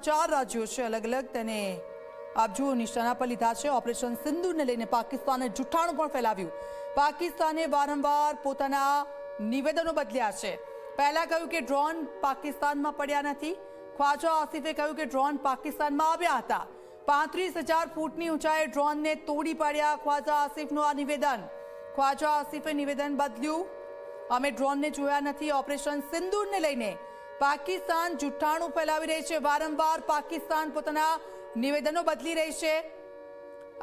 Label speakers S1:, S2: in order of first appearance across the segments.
S1: 4 રાજ્યો છે અલગ અલગ તેને આપ જુઓ નિશાના પર લીધા છે। ઓપરેશન સિંદૂરને લઈને પાકિસ્તાને જૂઠાણું પણ ફેલાવ્યું। પાકિસ્તાને વારંવાર પોતાના નિવેદનો બદલ્યા છે। પહેલા કહ્યું કે ડ્રોન પાકિસ્તાનમાં પડ્યા નથી। ખ્વાજા આસિફે કહ્યું કે ડ્રોન પાકિસ્તાનમાં આવ્યા હતા। 35,000 ફૂટની ઊંચાઈએ ડ્રોનને તોડી પાડ્યા। ખ્વાજા આસિફનું આ નિવેદન। ખ્વાજા આસિફે નિવેદન બદલ્યું, અમે ડ્રોનને જોયા નથી। ઓપરેશન સિંદૂરને લઈને પાકિસ્તાન જૂઠાણું ફેલાવી રહી છે। વારંવાર પાકિસ્તાન પોતાના નિવેદનો બદલી રહી છે।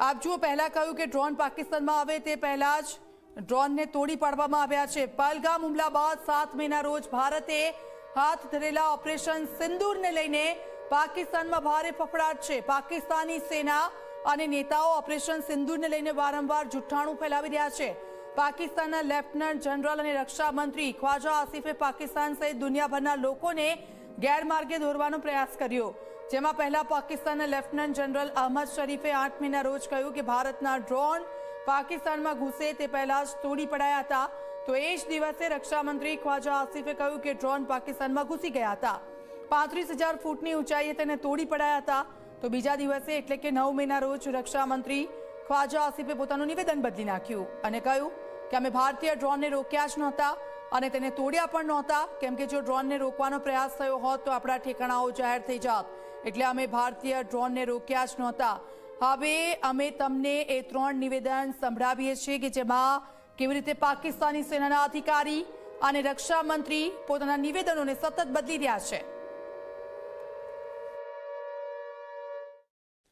S1: આપ જુઓ, પહેલા કહ્યું કે ડ્રોન પાકિસ્તાનમાં આવે તે પહેલા જ ડ્રોનને તોડી પાડવામાં આવ્યા છે। પહલગામ હુમલા બાદ 7 મેના રોજ ભારતે હાથ ધરેલા ઓપરેશન સિંદૂરને લઈને પાકિસ્તાનમાં ભારે ફફડાટ છે। પાકિસ્તાની સેના અને નેતાઓ ઓપરેશન સિંદૂરને લઈને વારંવાર જૂઠાણું ફેલાવી રહ્યા છે। પાકિસ્તાનના લેફ્ટનન્ટ જનરલ અને રક્ષા મંત્રી ખ્વાજા આસિફે પાકિસ્તાન સહિત દુનિયાભરના લોકોને ગેરમાર્ગે દોરવાનો પ્રયાસ કર્યો, જેમાં પહેલા પાકિસ્તાનના લેફ્ટનન્ટ જનરલ અહમદ શરીફે 8 મેના રોજ કહ્યું કે ભારતના ડ્રોન પાકિસ્તાનમાં ઘૂસે તે પહેલા જ તોડી પડાયા હતા। તો એ જ દિવસે રક્ષા મંત્રી ખ્વાજા આસિફે કહ્યું કે ડ્રોન પાકિસ્તાનમાં ઘૂસી ગયા હતા। 35,000 ફૂટની ઊંચાઈએ તેને તોડી પડાયા હતા। તો બીજા દિવસે એટલે કે 9 મેના રોજ રક્ષા મંત્રી ખ્વાજા આસિફે પોતાનું નિવેદન બદલી નાખ્યું અને કહ્યું કે અમે ભારતીય ડ્રોનને રોક્યા જ નહોતા અને તેને તોડ્યા પણ નહોતા, કેમ કે જો ડ્રોનને રોકવાનો પ્રયાસ થયો હોત તો આપણા ઠેકાણાઓ જાહેર થઈ જાત, એટલે અમે ભારતીય ડ્રોનને રોક્યા જ નહોતા। હવે અમે તમને એ 3 નિવેદન સંભળાવીએ છીએ કે જેમાં કેવી રીતે પાકિસ્તાની સેનાના અધિકારી અને રક્ષા મંત્રી પોતાના નિવેદનોને સતત બદલી રહ્યા છે।